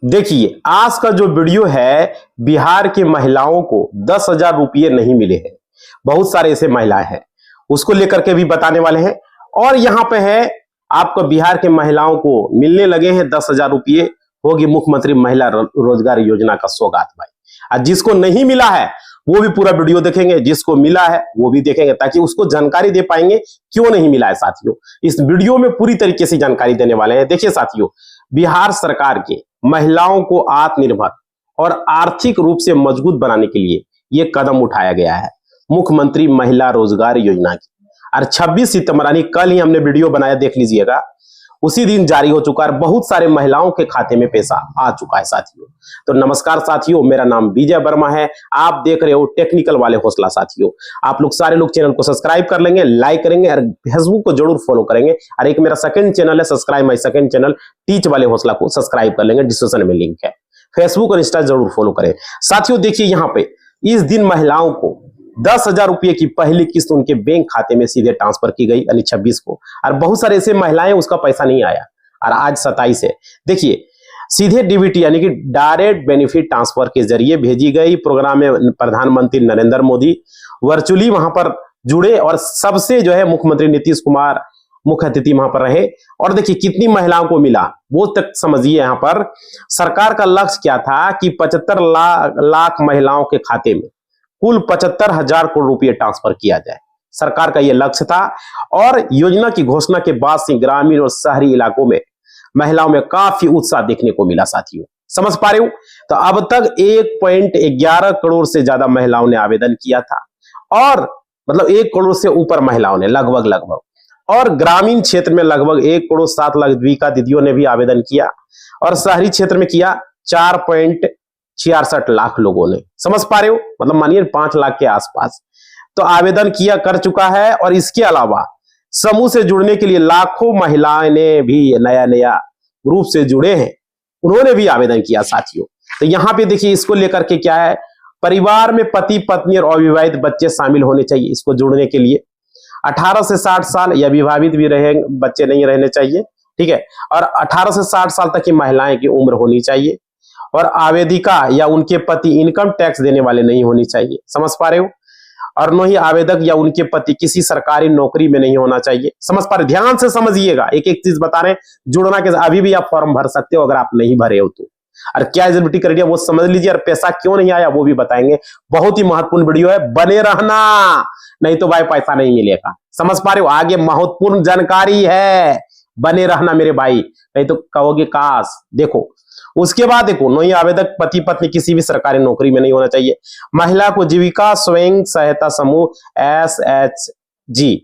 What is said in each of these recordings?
देखिए, आज का जो वीडियो है, बिहार की महिलाओं को 10,000 रुपये नहीं मिले हैं। बहुत सारे ऐसे महिलाएं हैं, उसको लेकर के भी बताने वाले हैं। और यहाँ पे है आपको बिहार के महिलाओं को मिलने लगे हैं 10,000 रुपये, होगी मुख्यमंत्री महिला रोजगार योजना का सौगात भाई। और जिसको नहीं मिला है वो भी पूरा वीडियो देखेंगे, जिसको मिला है वो भी देखेंगे, ताकि उसको जानकारी दे पाएंगे क्यों नहीं मिला है। साथियों, इस वीडियो में पूरी तरीके से जानकारी देने वाले हैं। देखिए साथियों, बिहार सरकार के महिलाओं को आत्मनिर्भर और आर्थिक रूप से मजबूत बनाने के लिए यह कदम उठाया गया है, मुख्यमंत्री महिला रोजगार योजना की। और 26 सितंबर यानी कल ही हमने वीडियो बनाया, देख लीजिएगा, उसी दिन जारी हो चुका है। बहुत सारे महिलाओं के खाते में पैसा आ चुका है साथियों। तो नमस्कार साथियों, मेरा नाम विजय वर्मा है, आप देख रहे हो टेक्निकल वाले हौसला। साथियों, आप लोग सारे लोग चैनल को सब्सक्राइब कर लेंगे, लाइक करेंगे और फेसबुक को जरूर फॉलो करेंगे। और एक मेरा सेकंड चैनल है, subscribe my second channel, teach वाले हौसला को सब्सक्राइब कर लेंगे, डिस्क्रिप्शन में लिंक है। फेसबुक और इंस्टा जरूर फॉलो करें। साथियों देखिए, यहाँ पे इस दिन महिलाओं को 10,000 रुपये की पहली किस्त उनके बैंक खाते में सीधे ट्रांसफर की गई, यानी 26 को। और बहुत सारे ऐसे महिलाएं उसका पैसा नहीं आया, और आज 27 है। देखिए, सीधे डीबीटी यानी कि डायरेक्ट बेनिफिट ट्रांसफर के जरिए भेजी गई। प्रोग्राम में प्रधानमंत्री नरेंद्र मोदी वर्चुअली वहां पर जुड़े और सबसे जो है मुख्यमंत्री नीतीश कुमार मुख्य अतिथि वहां पर रहे। और देखिए कितनी महिलाओं को मिला वो तक समझिए। यहाँ पर सरकार का लक्ष्य क्या था कि 75 लाख महिलाओं के खाते में कुल 75,000 करोड़ रुपये ट्रांसफर किया जाए, सरकार का यह लक्ष्य था। और योजना की घोषणा के बाद से ग्रामीण और शहरी इलाकों में महिलाओं में काफी उत्साह देखने को मिला। साथियों, समझ पा रहे हो? तो अब तक 1.11 करोड़ से ज्यादा महिलाओं ने आवेदन किया था, और मतलब 1 करोड़ से ऊपर महिलाओं ने लगभग। और ग्रामीण क्षेत्र में लगभग 1 करोड़ 7 लाख द्विका दीदियों ने भी आवेदन किया, और शहरी क्षेत्र में किया 4.66 लाख लोगों ने। समझ पा रहे हो? मतलब मानिए 5 लाख के आसपास तो आवेदन किया कर चुका है। और इसके अलावा समूह से जुड़ने के लिए लाखों महिलाएं ने भी नया ग्रुप से जुड़े हैं, उन्होंने भी आवेदन किया साथियों। तो यहाँ पे देखिए, इसको लेकर के क्या है, परिवार में पति पत्नी और अविवाहित बच्चे शामिल होने चाहिए इसको जुड़ने के लिए। 18 से 60 साल या विवाहित भी रहे बच्चे नहीं रहने चाहिए, ठीक है। और 18 से 60 साल तक की महिलाएं की उम्र होनी चाहिए, और आवेदिका या उनके पति इनकम टैक्स देने वाले नहीं होनी चाहिए। समझ पा रहे हो? और न ही आवेदक या उनके पति किसी सरकारी नौकरी में नहीं होना चाहिए। समझ पा रहे? ध्यान से समझिएगा, एक एक चीज बता रहे हैं। जुड़ना के अभी भी आप फॉर्म भर सकते हो अगर आप नहीं भरे हो तो। और क्या एलिजिबिलिटी क्राइटेरिया वो समझ लीजिए, और पैसा क्यों नहीं आया वो भी बताएंगे। बहुत ही महत्वपूर्ण वीडियो है, बने रहना, नहीं तो भाई पैसा नहीं मिलेगा। समझ पा रहे हो? आगे महत्वपूर्ण जानकारी है, बने रहना मेरे भाई, नहीं तो कहोगे काश। देखो उसके बाद देखो, नहीं आवेदक पति पत्नी किसी भी सरकारी नौकरी में नहीं होना चाहिए। महिला को जीविका स्वयं सहायता समूह SHG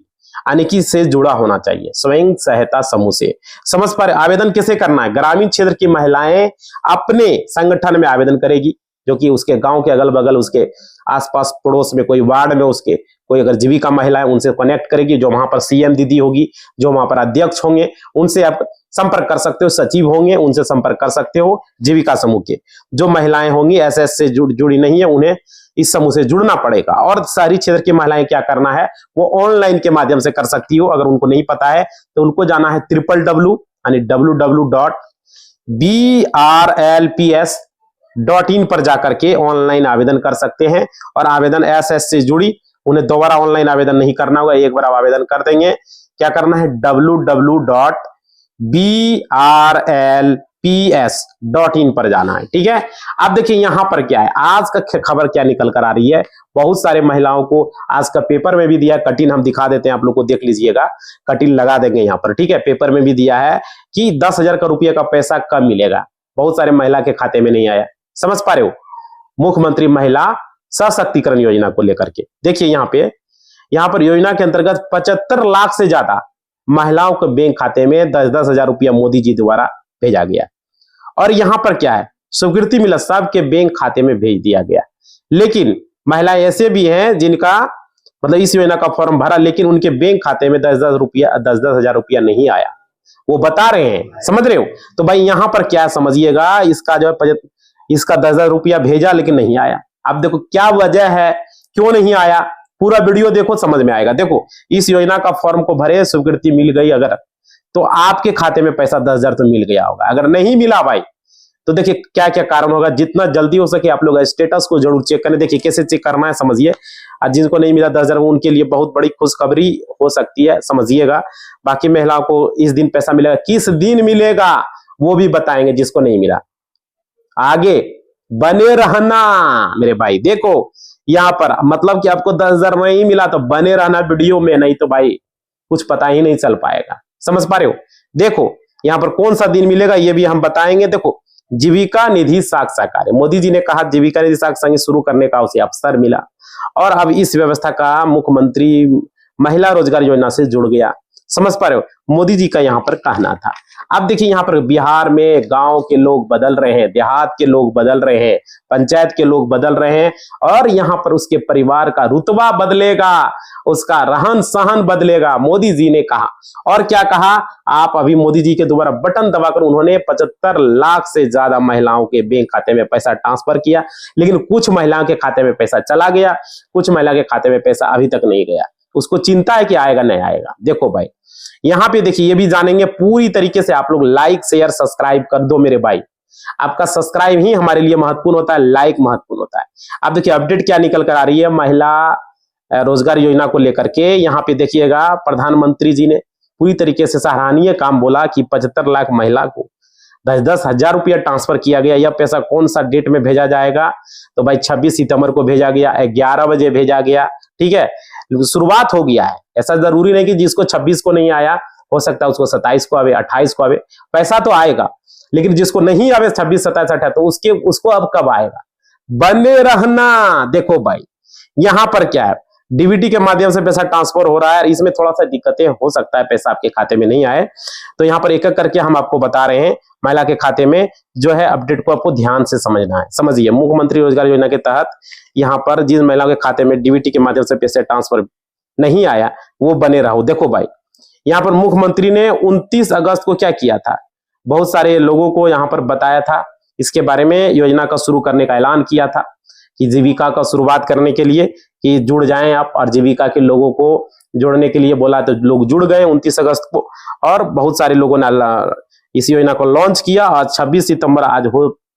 यानी कि से जुड़ा होना चाहिए, स्वयं सहायता समूह से। समझ पा रहे? आवेदन कैसे करना है, ग्रामीण क्षेत्र की महिलाएं अपने संगठन में आवेदन करेगी, जो कि उसके गांव के अगल बगल, उसके आसपास पड़ोस में, कोई वार्ड में उसके कोई अगर जीविका महिला है उनसे कनेक्ट करेगी। जो वहां पर CM दीदी होगी, जो वहां पर अध्यक्ष होंगे, उनसे आप संपर्क कर सकते हो। सचिव होंगे, उनसे संपर्क कर सकते हो। जीविका समूह के जो महिलाएं होंगी SS से जुड़ी नहीं है, उन्हें इस समूह से जुड़ना पड़ेगा। और शहरी क्षेत्र की महिलाएं क्या करना है, वो ऑनलाइन के माध्यम से कर सकती हो। अगर उनको नहीं पता है तो उनको जाना है www यानी www.brlps.in पर जाकर के ऑनलाइन आवेदन कर सकते हैं। और आवेदन SS से जुड़ी, उन्हें दोबारा ऑनलाइन आवेदन नहीं करना होगा, एक बार आप आवेदन कर देंगे। क्या करना है, www.brlps.in पर जाना है, ठीक है। अब देखिए यहाँ पर क्या है, आज का खबर क्या निकल कर आ रही है। बहुत सारे महिलाओं को आज का पेपर में भी दिया, कटिंग हम दिखा देते हैं आप लोग को, देख लीजिएगा, कटिंग लगा देंगे यहाँ पर, ठीक है। पेपर में भी दिया है कि 10,000 का रुपये का पैसा कब मिलेगा, बहुत सारे महिला के खाते में नहीं आया। समझ पा रहे हो? मुख्यमंत्री महिला सशक्तिकरण योजना को लेकर के देखिए, यहाँ पर योजना के अंतर्गत 75 लाख से ज्यादा महिलाओं के बैंक खाते में 10-10 हजार रुपया मोदी जी द्वारा भेजा गया। और यहाँ पर क्या है, स्वीकृति मिला, सबके बैंक खाते में भेज दिया गया। लेकिन महिलाएं ऐसे भी हैं जिनका मतलब इस योजना का फॉर्म भरा, लेकिन उनके बैंक खाते में 10-10 हजार रुपया नहीं आया, वो बता रहे हैं। समझ रहे हो? तो भाई यहाँ पर क्या समझिएगा, इसका जो है इसका 10,000 रुपया भेजा लेकिन नहीं आया। अब देखो क्या वजह है, क्यों नहीं आया, पूरा वीडियो देखो, समझ में आएगा। देखो, इस योजना का फॉर्म को भरे, स्वीकृति मिल गई अगर, तो आपके खाते में पैसा 10,000 तो मिल गया होगा। अगर नहीं मिला भाई, तो देखिए क्या क्या कारण होगा, जितना जल्दी हो सके आप लोग स्टेटस को जरूर चेक करें। देखिए कैसे चेक करना है समझिए। जिनको नहीं मिला 10,000 उनके लिए बहुत बड़ी खुशखबरी हो सकती है, समझिएगा। बाकी महिलाओं को इस दिन पैसा मिलेगा, किस दिन मिलेगा वो भी बताएंगे जिसको नहीं मिला। आगे बने रहना मेरे भाई। देखो यहाँ पर मतलब कि आपको 10,000 नहीं मिला तो बने रहना वीडियो में, नहीं तो भाई कुछ पता ही नहीं चल पाएगा। समझ पा रहे हो? देखो यहाँ पर कौन सा दिन मिलेगा ये भी हम बताएंगे। देखो जीविका निधि साक्षात्कार, मोदी जी ने कहा जीविका निधि साक्षात्कार शुरू करने का उसे अवसर मिला और अब इस व्यवस्था का मुख्यमंत्री महिला रोजगार योजना से जुड़ गया। समझ पा रहे हो? मोदी जी का यहाँ पर कहना था। अब देखिए यहाँ पर बिहार में गांव के लोग बदल रहे हैं, देहात के लोग बदल रहे हैं, पंचायत के लोग बदल रहे हैं और यहाँ पर उसके परिवार का रुतबा बदलेगा, उसका रहन सहन बदलेगा, मोदी जी ने कहा। और क्या कहा? आप अभी मोदी जी के द्वारा बटन दबाकर उन्होंने 75 लाख से ज्यादा महिलाओं के बैंक खाते में पैसा ट्रांसफर किया, लेकिन कुछ महिलाओं के खाते में पैसा चला गया, कुछ महिला के खाते में पैसा अभी तक नहीं गया। उसको चिंता है कि आएगा नहीं आएगा। देखो भाई यहाँ पे देखिए ये भी जानेंगे पूरी तरीके से। आप लोग लाइक शेयर सब्सक्राइब कर दो मेरे भाई, आपका सब्सक्राइब ही हमारे लिए महत्वपूर्ण होता है, लाइक महत्वपूर्ण होता है। अब देखिए अपडेट क्या निकल कर आ रही है महिला रोजगार योजना को लेकर के। यहाँ पे देखिएगा प्रधानमंत्री जी ने पूरी तरीके से सराहनीय काम बोला कि 75 लाख महिला को 10-10 हजार रुपया ट्रांसफर किया गया। यह पैसा कौन सा डेट में भेजा जाएगा? तो भाई 26 सितंबर को भेजा गया, 11 बजे भेजा गया। ठीक है, शुरुआत हो गया है। ऐसा जरूरी नहीं कि जिसको 26 को नहीं आया, हो सकता है उसको 27 को आवे, 28 को आवे, पैसा तो आएगा। लेकिन जिसको नहीं आवे 26, 27, 28 तो उसको अब कब आएगा? बने रहना। देखो भाई यहां पर क्या है, डीबीटी के माध्यम से पैसा ट्रांसफर हो रहा है। इसमें थोड़ा सा दिक्कतें हो सकता है, पैसा आपके खाते में नहीं आए, तो यहाँ पर एक एक करके हम आपको बता रहे हैं। महिला के खाते में जो है अपडेट को आपको ध्यान से समझना है। समझिए मुख्यमंत्री रोजगार योजना के तहत यहाँ पर जिन महिलाओं के खाते में डीबीटी के माध्यम से पैसे ट्रांसफर नहीं आया वो बने रहो। देखो भाई यहाँ पर मुख्यमंत्री ने 29 अगस्त को क्या किया था, बहुत सारे लोगों को यहाँ पर बताया था इसके बारे में, योजना का शुरू करने का ऐलान किया था कि जीविका का शुरुआत करने के लिए कि जुड़ जाएं आप, और जीविका के लोगों को जोड़ने के लिए बोला तो लोग जुड़ गए 29 अगस्त को, और बहुत सारे लोगों ने इस योजना को लॉन्च किया। और 26 सितंबर आज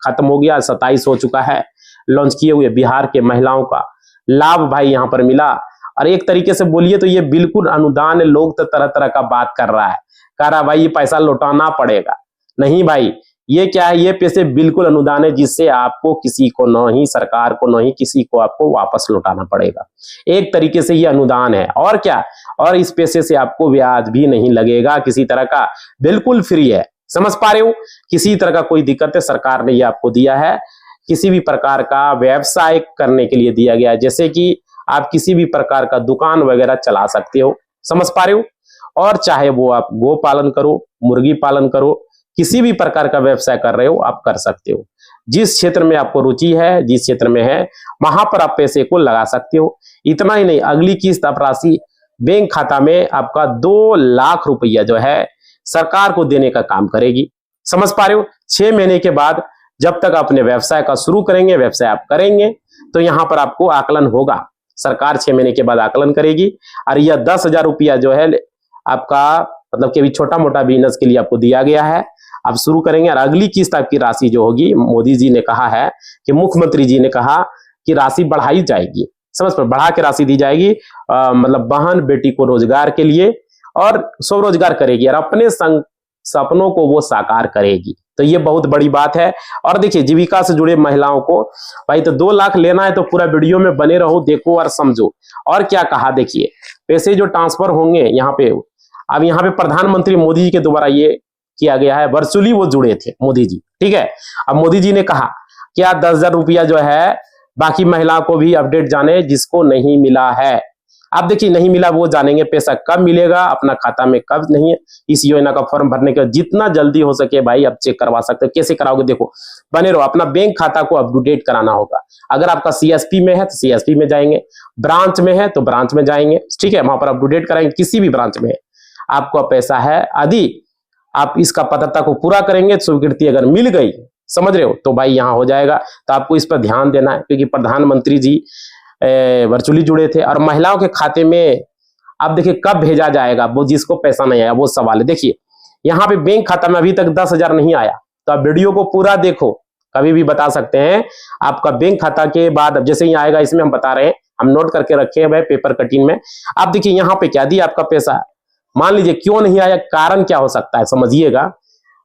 खत्म हो गया, 27 हो चुका है लॉन्च किए हुए। बिहार के महिलाओं का लाभ भाई यहाँ पर मिला। और एक तरीके से बोलिए तो ये बिल्कुल अनुदान है। लोग तो तरह तरह का बात कर रहा है, कह रहा भाई ये पैसा लौटाना पड़ेगा। नहीं भाई, ये क्या है, ये पैसे बिल्कुल अनुदान है जिससे आपको किसी को नहीं, सरकार को नहीं, किसी को आपको वापस लौटाना पड़ेगा। एक तरीके से ये अनुदान है। और क्या, और इस पैसे से आपको ब्याज भी नहीं लगेगा किसी तरह का, बिल्कुल फ्री है। समझ पा रहे हो? किसी तरह का कोई दिक्कत है, सरकार ने ये आपको दिया है। किसी भी प्रकार का व्यवसाय करने के लिए दिया गया है, जैसे कि आप किसी भी प्रकार का दुकान वगैरह चला सकते हो। समझ पा रहे हो? और चाहे वो आप गो पालन करो, मुर्गी पालन करो, किसी भी प्रकार का व्यवसाय कर रहे हो आप कर सकते हो। जिस क्षेत्र में आपको रुचि है, जिस क्षेत्र में है, वहां पर आप पैसे को लगा सकते हो। इतना ही नहीं, अगली किस्त राशि बैंक खाता में आपका 2 लाख रुपया जो है सरकार को देने का काम करेगी। समझ पा रहे हो? 6 महीने के बाद जब तक अपने व्यवसाय का शुरू करेंगे, व्यवसाय आप करेंगे, तो यहां पर आपको आकलन होगा। सरकार 6 महीने के बाद आकलन करेगी और यह 10,000 रुपया जो है आपका मतलब कि अभी छोटा मोटा बिजनेस के लिए आपको दिया गया है, आप शुरू करेंगे। और अगली किस्त आपकी राशि जो होगी, मोदी जी ने कहा है कि मुख्यमंत्री जी ने कहा कि राशि बढ़ाई जाएगी। समझ पर, बढ़ा के राशि दी जाएगी, मतलब बहन बेटी को रोजगार के लिए, और स्वरोजगार करेगी और अपने सपनों को वो साकार करेगी। तो ये बहुत बड़ी बात है। और देखिए जीविका से जुड़े महिलाओं को भाई तो 2 लाख लेना है तो पूरा वीडियो में बने रहो, देखो और समझो। और क्या कहा देखिए, पैसे जो ट्रांसफर होंगे यहाँ पे, अब यहाँ पे प्रधानमंत्री मोदी जी के द्वारा ये किया गया है, वर्चुअली वो जुड़े थे मोदी जी। ठीक है, अब मोदी जी ने कहा क्या 10,000 रुपया जो है बाकी महिलाओं को भी अपडेट जाने जिसको नहीं मिला है। अब देखिए नहीं मिला वो जानेंगे पैसा कब मिलेगा, अपना खाता में कब नहीं है। इस योजना का फॉर्म भरने के जितना जल्दी हो सके भाई आप चेक करवा सकते हो। कैसे कराओगे? देखो बने रहो, अपना बैंक खाता को अपडेट कराना होगा। अगर आपका सीएसपी में है तो सीएसपी में जाएंगे, ब्रांच में है तो ब्रांच में जाएंगे। ठीक है, वहां पर अपडेट कराएंगे। किसी भी ब्रांच में आपका पैसा है, यदि आप इसका पात्रता को पूरा करेंगे, स्वीकृति अगर मिल गई, समझ रहे हो, तो भाई यहाँ हो जाएगा। तो आपको इस पर ध्यान देना है, क्योंकि प्रधानमंत्री जी वर्चुअली जुड़े थे। और महिलाओं के खाते में अब देखिए कब भेजा जाएगा, वो जिसको पैसा नहीं आया वो सवाल है। देखिए यहाँ पे बैंक खाता में अभी तक 10,000 नहीं आया, तो आप वीडियो को पूरा देखो, कभी भी बता सकते हैं। आपका बैंक खाता के बाद अब जैसे ही आएगा, इसमें हम बता रहे हैं, हम नोट करके रखे हैं भाई पेपर कटिंग में। आप देखिए यहाँ पे क्या दिया आपका पैसा, मान लीजिए क्यों नहीं आया, कारण क्या हो सकता है समझिएगा।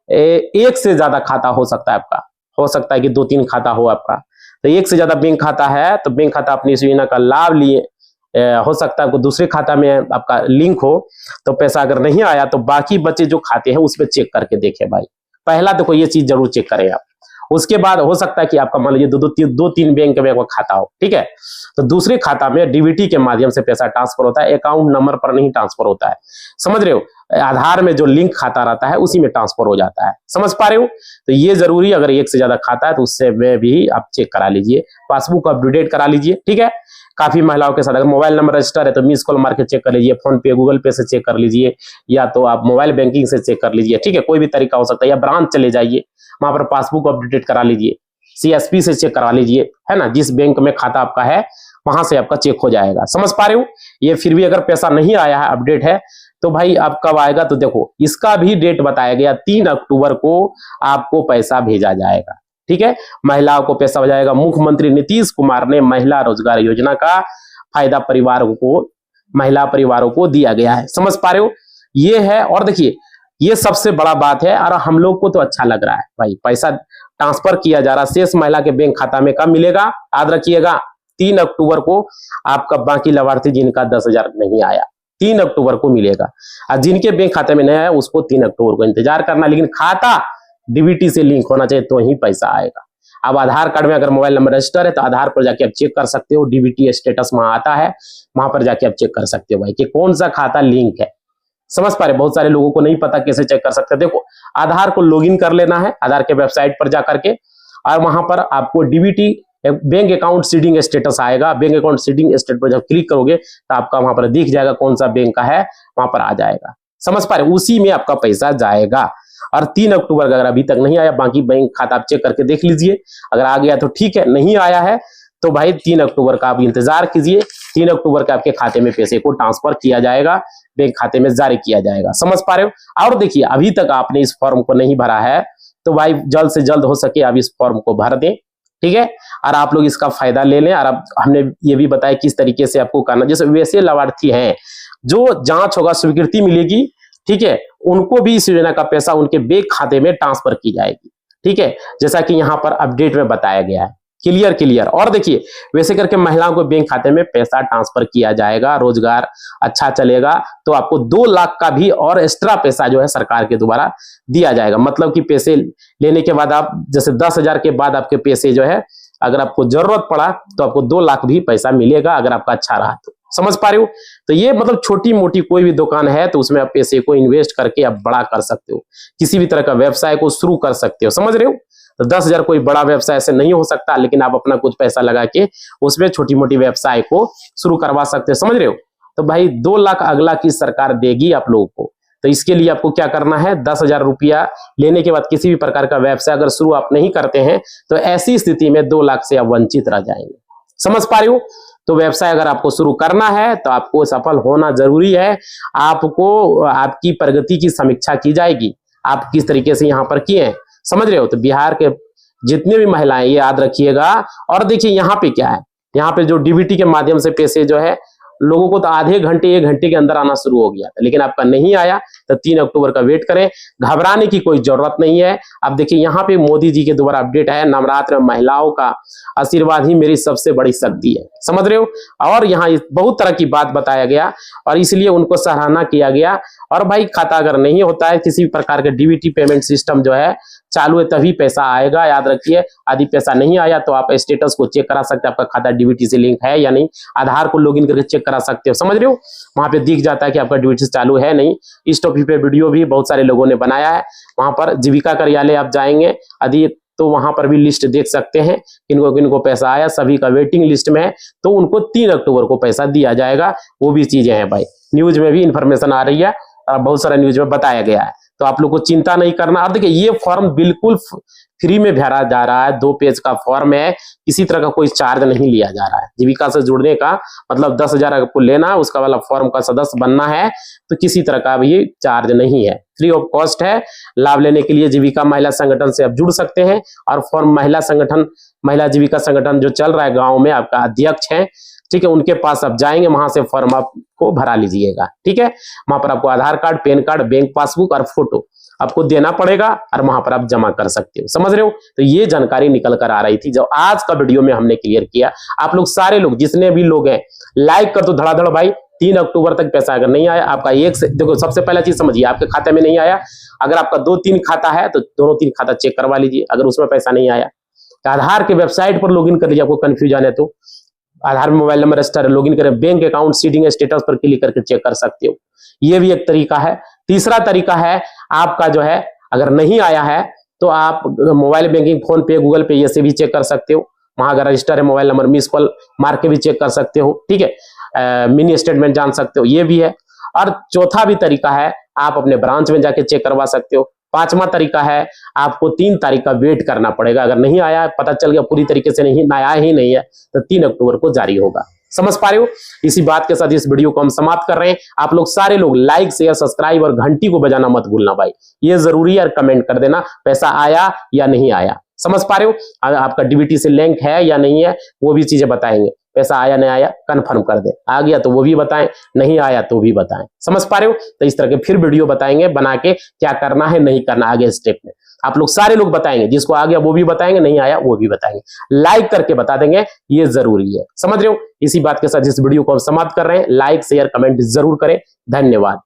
एक से ज्यादा खाता हो सकता है आपका, हो सकता है कि 2-3 खाता हो आपका, तो एक से ज्यादा बैंक खाता है, तो बैंक खाता अपनी इस योजना का लाभ लिए, हो सकता है आपको दूसरे खाता में आपका लिंक हो, तो पैसा अगर नहीं आया तो बाकी बचे जो खाते हैं उसमें चेक करके देखें भाई। पहला देखो ये चीज जरूर चेक करें आप। उसके बाद हो सकता है कि आपका मान लीजिए 2-3 बैंक में खाता हो, ठीक है, तो दूसरे खाता में डीबीटी के माध्यम से पैसा ट्रांसफर होता है, अकाउंट नंबर पर नहीं ट्रांसफर होता है, समझ रहे हो। आधार में जो लिंक खाता रहता है उसी में ट्रांसफर हो जाता है, समझ पा रहे हो। तो ये जरूरी, अगर एक से ज्यादा खाता है तो उससे में भी आप चेक करा लीजिए, पासबुक अपडेट करा लीजिए, ठीक है। काफी महिलाओं के साथ अगर मोबाइल नंबर रजिस्टर है तो मिस कॉल मार के चेक कर लीजिए, फोन पे गूगल पे से चेक कर लीजिए, या तो आप मोबाइल बैंकिंग से चेक कर लीजिए, ठीक है, कोई भी तरीका हो सकता है, या ब्रांच चले जाइए, वहां पर पासबुक अपडेट करा लीजिए, सीएसपी से चेक करा लीजिए, है ना, जिस बैंक में खाता आपका है वहां से आपका चेक हो जाएगा, समझ पा रहे हो। ये फिर भी अगर पैसा नहीं आया है, अपडेट है, तो भाई आप कब आएगा, तो देखो इसका भी डेट बताया गया, 3 अक्टूबर को आपको पैसा भेजा जाएगा, ठीक है। महिलाओं को पैसा भेजा जाएगा। मुख्यमंत्री नीतीश कुमार ने महिला रोजगार योजना का फायदा महिला परिवारों को दिया गया है, समझ पा रहे हो, ये है। और देखिए ये सबसे बड़ा बात है, और हम लोग को तो अच्छा लग रहा है भाई, पैसा ट्रांसफर किया जा रहा है शेष महिला के बैंक खाता में। कब मिलेगा, याद रखिएगा 3 अक्टूबर को आपका बाकी लाभार्थी जिनका 10,000 नहीं आया 3 अक्टूबर को मिलेगा, और जिनके बैंक खाते में नहीं आया उसको 3 अक्टूबर को इंतजार करना, लेकिन खाता डीबीटी से लिंक होना चाहिए तो ही पैसा आएगा। अब आधार कार्ड में अगर मोबाइल नंबर रजिस्टर है तो आधार पर जाके आप चेक कर सकते हो, डीबीटी स्टेटस वहां आता है, वहां पर जाके आप चेक कर सकते हो भाई कि कौन सा खाता लिंक है, समझ पा रहे। बहुत सारे लोगों को नहीं पता कैसे चेक कर सकते हैं। देखो आधार को लॉगिन कर लेना है, आधार के वेबसाइट पर जाकर के, और वहां पर आपको DBT bank account seeding status आएगा। बैंक अकाउंट सीडिंग स्टेटस पर जब क्लिक करोगे तो आपका वहां पर दिख जाएगा कौन सा बैंक का है, वहां पर आ जाएगा, समझ पा रहे, उसी में आपका पैसा जाएगा। और 3 अक्टूबर का अगर अभी तक नहीं आया, बाकी बैंक खाता आप चेक करके देख लीजिए, अगर आ गया तो ठीक है, नहीं आया है तो भाई 3 अक्टूबर का आप इंतजार कीजिए, 3 अक्टूबर का आपके खाते में पैसे को ट्रांसफर किया जाएगा, बैंक खाते में जारी किया जाएगा, समझ पा रहे हो। और देखिए अभी तक आपने इस फॉर्म को नहीं भरा है तो भाई जल्द से जल्द हो सके आप इस फॉर्म को भर दें, ठीक है, और आप लोग इसका फायदा ले लें। और अब हमने ये भी बताया किस तरीके से आपको करना, जैसे वैसे लाभार्थी हैं जो जांच होगा, स्वीकृति मिलेगी, ठीक है, उनको भी इस योजना का पैसा उनके बैंक खाते में ट्रांसफर की जाएगी, ठीक है, जैसा कि यहाँ पर अपडेट में बताया गया है, क्लियर। और देखिए वैसे करके महिलाओं को बैंक खाते में पैसा ट्रांसफर किया जाएगा, रोजगार अच्छा चलेगा तो आपको 2 लाख का भी और एक्स्ट्रा पैसा जो है सरकार के द्वारा दिया जाएगा। मतलब कि पैसे लेने के बाद आप जैसे 10,000 के बाद आपके पैसे जो है, अगर आपको जरूरत पड़ा तो आपको 2 लाख भी पैसा मिलेगा, अगर आपका अच्छा रहा तो, समझ पा रहे हो। तो ये मतलब छोटी मोटी कोई भी दुकान है तो उसमें आप पैसे को इन्वेस्ट करके आप बड़ा कर सकते हो, किसी भी तरह का व्यवसाय को शुरू कर सकते हो, समझ रहे हो। तो 10,000 कोई बड़ा व्यवसाय से नहीं हो सकता, लेकिन आप अपना कुछ पैसा लगा के उसमें छोटी मोटी व्यवसाय को शुरू करवा सकते हो, समझ रहे हो। तो भाई 2 लाख अगला की सरकार देगी आप लोगों को, तो इसके लिए आपको क्या करना है, 10,000 रुपया लेने के बाद किसी भी प्रकार का व्यवसाय अगर शुरू आप नहीं करते हैं तो ऐसी स्थिति में 2 लाख से आप वंचित रह जाएंगे, समझ पा रहे हो। तो व्यवसाय अगर आपको शुरू करना है तो आपको सफल होना जरूरी है, आपको आपकी प्रगति की समीक्षा की जाएगी, आप किस तरीके से यहाँ पर किए हैं, समझ रहे हो। तो बिहार के जितने भी महिलाएं ये याद रखिएगा। और देखिए यहाँ पे क्या है, यहाँ पे जो डीबीटी के माध्यम से पैसे जो है लोगों को तो आधे घंटे 1 घंटे के अंदर आना शुरू हो गया था, लेकिन आपका नहीं आया तो 3 अक्टूबर का वेट करें, घबराने की कोई जरूरत नहीं है। अब देखिए यहाँ पे मोदी जी के द्वारा अपडेट है, नवरात्र में महिलाओं का आशीर्वाद ही मेरी सबसे बड़ी शक्ति है, समझ रहे हो। और यहाँ बहुत तरह की बात बताया गया और इसलिए उनको सराहना किया गया। और भाई खाता अगर नहीं होता है, किसी भी प्रकार का डीबीटी पेमेंट सिस्टम जो है चालू है तभी पैसा आएगा, याद रखिए। यदि पैसा नहीं आया तो आप स्टेटस को चेक करा सकते हैं, आपका खाता डीबीटी से लिंक है या नहीं, आधार को लॉगिन करके चेक करा सकते हो, समझ रहे हो। वहां पे दिख जाता है कि आपका डीबीटी चालू है नहीं। इस टॉपिक पे वीडियो भी बहुत सारे लोगों ने बनाया है, वहां पर जीविका कार्यालय आप जाएंगे यदि तो वहां पर भी लिस्ट देख सकते हैं किनको किनको पैसा आया, सभी का वेटिंग लिस्ट में है, तो उनको 3 अक्टूबर को पैसा दिया जाएगा। वो भी चीजें हैं भाई, न्यूज में भी इंफॉर्मेशन आ रही है और बहुत सारा न्यूज में बताया गया है, तो आप लोग को चिंता नहीं करना। अब देखिए ये फॉर्म बिल्कुल फ्री में भरा जा रहा है, 2 पेज का फॉर्म है, किसी तरह का कोई चार्ज नहीं लिया जा रहा है। जीविका से जुड़ने का मतलब 10,000 आपको लेना है, उसका वाला फॉर्म का सदस्य बनना है, तो किसी तरह का भी चार्ज नहीं है, फ्री ऑफ कॉस्ट है। लाभ लेने के लिए जीविका महिला संगठन से आप जुड़ सकते हैं और फॉर्म महिला जीविका संगठन जो चल रहा है गाँव में, आपका अध्यक्ष है, ठीक है, उनके पास आप जाएंगे, वहां से फॉर्म आपको भरा लीजिएगा, ठीक है। वहां पर आपको Aadhaar card, PAN card, bank passbook और फोटो आपको देना पड़ेगा और वहां पर आप जमा कर सकते हो, समझ रहे हो। तो ये जानकारी निकल कर आ रही थी जो आज का वीडियो में हमने क्लियर किया। आप लोग सारे लोग, जितने भी लोग हैं, लाइक कर दो धड़ाधड़ भाई। 3 अक्टूबर तक पैसा अगर नहीं आया आपका, देखो सबसे पहला चीज समझिए, आपके खाते में नहीं आया, अगर आपका 2-3 खाता है तो दोनों 3 खाता चेक करवा लीजिए। अगर उसमें पैसा नहीं आया तो आधार के वेबसाइट पर लॉगिन कर लीजिए, आपको कंफ्यूजन है तो आधार में मोबाइल नंबर रजिस्टर लॉगिन करें, बैंक अकाउंट सीडिंग स्टेटस पर क्लिक करके चेक कर सकते हो, ये भी एक तरीका है। तीसरा तरीका है आपका जो है, अगर नहीं आया है तो आप मोबाइल बैंकिंग, फोन पे, गूगल पे, ये से भी चेक कर सकते हो। वहां अगर रजिस्टर है मोबाइल नंबर, मिस कॉल मार के भी चेक कर सकते हो, ठीक है। मिनी स्टेटमेंट जान सकते हो, ये भी है। और चौथा भी तरीका है, आप अपने ब्रांच में जाके चेक करवा सकते हो। 5वां तरीका है, आपको 3 तारीख का वेट करना पड़ेगा। अगर नहीं आया, पता चल गया पूरी तरीके से नहीं आया ही नहीं है, तो 3 अक्टूबर को जारी होगा। समझ पा रहे हो। इसी बात के साथ इस वीडियो को हम समाप्त कर रहे हैं। आप लोग सारे लोग लाइक, शेयर, सब्सक्राइब और घंटी को बजाना मत भूलना भाई, ये जरूरी है। और कमेंट कर देना पैसा आया या नहीं आया, समझ पा रहे हो। आपका डीबीटी से लिंक है या नहीं है, वो भी चीजें बताएंगे। पैसा आया नहीं आया कंफर्म कर दे, आ गया तो वो भी बताएं, नहीं आया तो भी बताएं, समझ पा रहे हो। तो इस तरह के फिर वीडियो बताएंगे बना के, क्या करना है नहीं करना आगे स्टेप में। आप लोग सारे लोग बताएंगे, जिसको आ गया वो भी बताएंगे, नहीं आया वो भी बताएंगे, लाइक करके बता देंगे, ये जरूरी है, समझ रहे हो। इसी बात के साथ इस वीडियो को हम समाप्त कर रहे हैं। लाइक, शेयर, कमेंट जरूर करें। धन्यवाद।